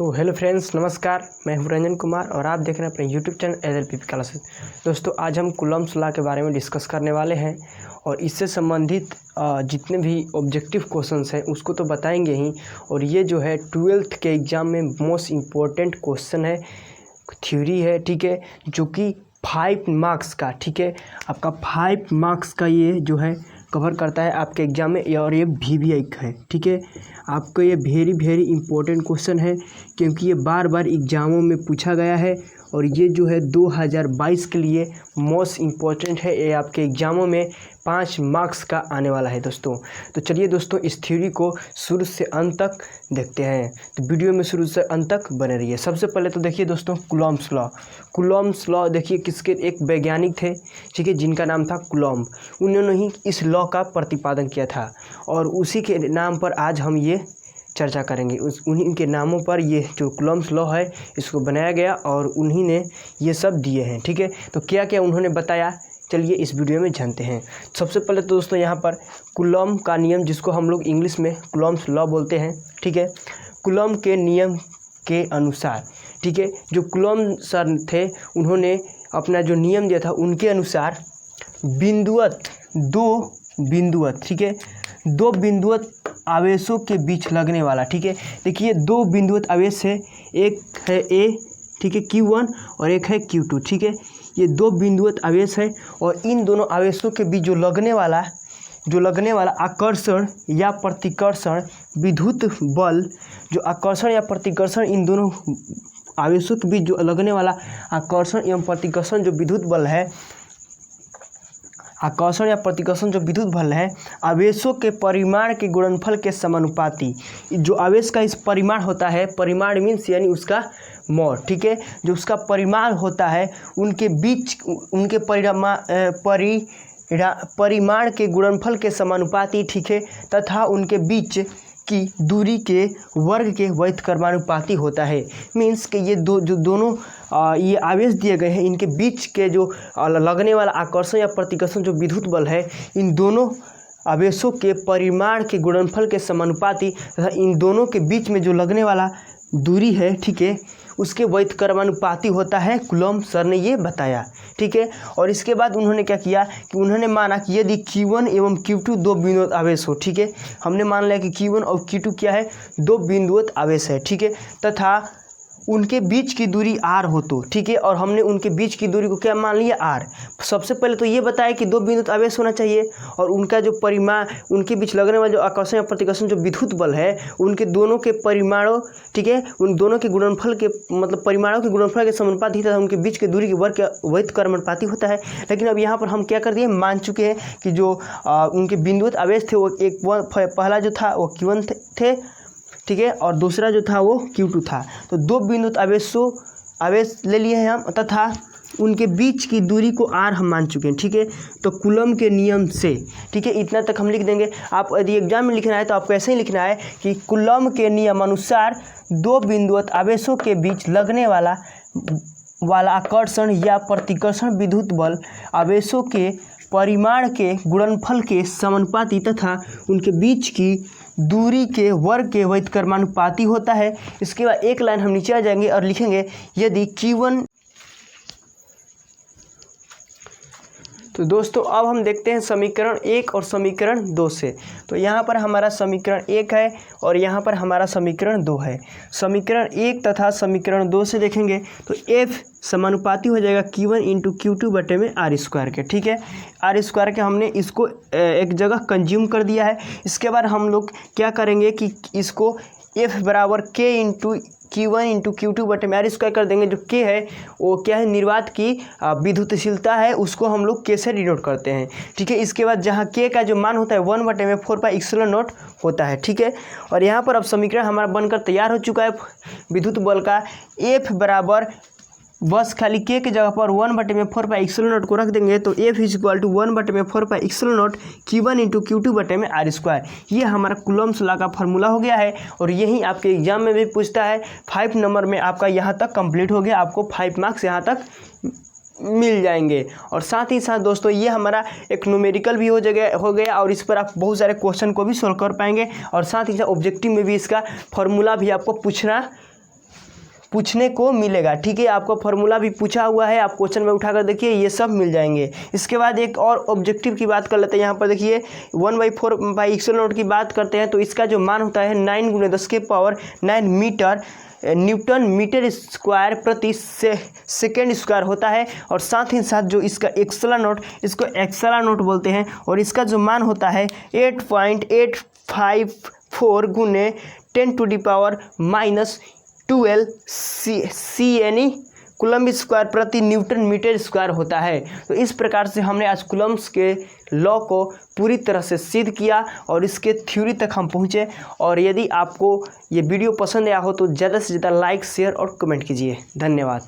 तो hello friends, नमस्कार। मैं हूं रंजन कुमार और आप देख रहे हैं अपने यूट्यूब चैनल एलएलपी क्लासेस। दोस्तों, आज हम कूलम्ब्स लॉ के बारे में डिस्कस करने वाले हैं और इससे संबंधित जितने भी ऑब्जेक्टिव क्वेश्चंस हैं उसको तो बताएंगे ही। और ये जो है 12th के एग्ज़ाम में मोस्ट इम्पोर्टेंट क्वेश्चन है, थ्योरी है, ठीक है, जो कि 5 मार्क्स का, ठीक है, आपका 5 मार्क्स का ये जो है कवर करता है आपके एग्ज़ाम में। और ये VVI है, ठीक है। आपको ये वेरी इंपॉर्टेंट क्वेश्चन है क्योंकि ये बार बार एग्ज़ामों में पूछा गया है और ये जो है 2022 के लिए मोस्ट इम्पॉर्टेंट है। ये आपके एग्ज़ामों में 5 मार्क्स का आने वाला है दोस्तों। तो चलिए दोस्तों, इस थ्योरी को शुरू से अंत तक देखते हैं। तो वीडियो में शुरू से अंत तक बने रहिए। सबसे पहले तो देखिए दोस्तों, कूलम्ब्स लॉ। कूलम्ब्स लॉ देखिए किसके, एक वैज्ञानिक थे, ठीक है, जिनका नाम था कूलम्ब। उन्होंने ही इस लॉ का प्रतिपादन किया था और उसी के नाम पर आज हम ये चर्चा करेंगे। उन्हीं के नामों पर ये जो कूलम्ब्स लॉ है इसको बनाया गया और उन्हीं ने ये सब दिए हैं, ठीक है। तो क्या क्या उन्होंने बताया, चलिए इस वीडियो में जानते हैं। सबसे पहले तो दोस्तों यहाँ पर कूलम्ब का नियम, जिसको हम लोग इंग्लिश में कूलम्ब्स लॉ बोलते हैं, ठीक है। कूलम्ब के नियम के अनुसार, ठीक है, जो कूलम्ब सर थे उन्होंने अपना जो नियम दिया था उनके अनुसार दो बिंदुवत, ठीक है, 2 बिंदुवत आवेशों के बीच लगने वाला, ठीक है। देखिए 2 बिंदुवत आवेश है, एक है A, ठीक है, Q1 और एक है Q2, ठीक है। ये 2 बिंदुवत आवेश है और इन दोनों आवेशों के बीच जो लगने वाला आकर्षण या प्रतिकर्षण विद्युत बल, जो आकर्षण या प्रतिकर्षण, इन दोनों आवेशों के बीच जो लगने वाला आकर्षण एवं प्रतिकर्षण जो विद्युत बल है, आकर्षण या प्रतिकर्षण जो विद्युत बल है, आवेशों के परिमाण के गुणनफल के समानुपाती। जो आवेश का इस परिमाण होता है, परिमाण मीन्स यानी उसका मॉड, ठीक है, जो उसका परिमाण होता है उनके बीच, उनके परिमाण के गुणनफल के समानुपाती, ठीक है, तथा उनके बीच की दूरी के वर्ग के व्युत्क्रमानुपाती होता है। मीन्स कि ये दोनों ये आवेश दिए गए हैं, इनके बीच के जो लगने वाला आकर्षण या प्रतिकर्षण जो विद्युत बल है, इन दोनों आवेशों के परिमाण के गुणनफल के समानुपाती तथा इन दोनों के बीच में जो लगने वाला दूरी है, ठीक है, उसके व्युत्क्रमानुपाती होता है। कूलम्ब सर ने ये बताया, ठीक है। और इसके बाद उन्होंने क्या किया कि उन्होंने माना कि यदि Q1 एवं Q2 2 बिंदुवत आवेश हो, ठीक है, हमने मान लिया कि Q1 और Q2 क्या है, 2 बिंदुवत आवेश है, ठीक है, तथा उनके बीच की दूरी r हो तो, ठीक है, और हमने उनके बीच की दूरी को क्या मान लिया, r। सबसे पहले तो ये बताया कि 2 बिंदुवत आवेश होना चाहिए और उनका जो परिमाण, उनके बीच लगने वाला जो आकर्षण या प्रतिकर्षण जो विद्युत बल है, उनके दोनों के परिमाणों, ठीक है, उन दोनों के गुणनफल के मतलब परिमाणों के गुणनफल के समानुपाती तथा उनके बीच के दूरी के वर्ग के व्युत्क्रमानुपाती होता है। लेकिन अब यहाँ पर हम क्या कर दिए, मान चुके हैं कि जो उनके बिंदुवत आवेश थे वो पहला जो था वो Q1 थे, ठीक है, और दूसरा जो था वो Q2 था। तो 2 बिंदुवत आवेश ले लिए हैं हम तथा उनके बीच की दूरी को r हम मान चुके हैं, ठीक है। तो कूलम्ब के नियम से, ठीक है, इतना तक हम लिख देंगे। आप यदि एग्जाम में लिखना है तो आपको ऐसे ही लिखना है कि कूलम्ब के नियम अनुसार 2 बिंदुवत आवेशों के बीच लगने वाला आकर्षण या प्रतिकर्षण विद्युत बल आवेशों के परिमाण के गुणनफल के समानुपाती तथा उनके बीच की दूरी के वर्ग के व्युत्क्रमानुपाती होता है। इसके बाद एक लाइन हम नीचे आ जाएंगे और लिखेंगे यदि Q1। तो दोस्तों अब हम देखते हैं समीकरण 1 और समीकरण 2 से। तो यहाँ पर हमारा समीकरण 1 है और यहाँ पर हमारा समीकरण 2 है। समीकरण 1 तथा समीकरण 2 से देखेंगे तो F समानुपाती हो जाएगा Q1 इंटू Q2 बटे में r² के, ठीक है। r² के हमने इसको एक जगह कंज्यूम कर दिया है। इसके बाद हम लोग क्या करेंगे कि इसको F बराबर K into Q1 into Q2 बटे में r² कर देंगे। जो K है वो क्या है, निर्वात की विद्युतशीलता है, उसको हम लोग K से डिनोट करते हैं, ठीक है। इसके बाद जहाँ K का जो मान होता है 1 बटे में 4 पाई एप्सिलॉन नॉट होता है, ठीक है। और यहाँ पर अब समीकरण हमारा बनकर तैयार हो चुका है विद्युत बल का। F बराबर बस खाली K की जगह पर 1 बटे में 4 पाई एप्सिलॉन नॉट को रख देंगे तो F इक्वल टू 1 बटे में 4 pi epsilon not Q1 into Q2 बटे में r²। ये हमारा कूलम्ब्स लॉ का फार्मूला हो गया है और यही आपके एग्जाम में भी पूछता है। 5 नंबर में आपका यहाँ तक कंप्लीट हो गया, आपको 5 मार्क्स यहाँ तक मिल जाएंगे। और साथ ही साथ दोस्तों ये हमारा एक न्यूमेरिकल भी हो गया और इस पर आप बहुत सारे क्वेश्चन को भी सॉल्व कर पाएंगे और साथ ही साथ ऑब्जेक्टिव में भी इसका फॉर्मूला भी आपको पूछना पूछने को मिलेगा। ठीक है, आपको फार्मूला भी पूछा हुआ है, आप क्वेश्चन में उठाकर देखिए, ये सब मिल जाएंगे। इसके बाद एक और ऑब्जेक्टिव की बात कर लेते हैं। यहाँ पर देखिए 1/4 की बात करते हैं तो इसका जो मान होता है 9 × 10⁹ मीटर न्यूटन मीटर स्क्वायर प्रति सेकेंड स्क्वायर होता है। और साथ ही साथ जो इसका एक्सेलेरोट, इसको एक्सेलेरोट बोलते हैं, और इसका जो मान होता है 8.854 × 10⁻⁻12 CNE कूलम्ब स्क्वायर प्रति न्यूटन मीटर स्क्वायर होता है। तो इस प्रकार से हमने आज कूलम्ब्स के लॉ को पूरी तरह से सिद्ध किया और इसके थ्योरी तक हम पहुँचे। और यदि आपको ये वीडियो पसंद आया हो तो ज़्यादा से ज़्यादा लाइक, शेयर और कमेंट कीजिए। धन्यवाद।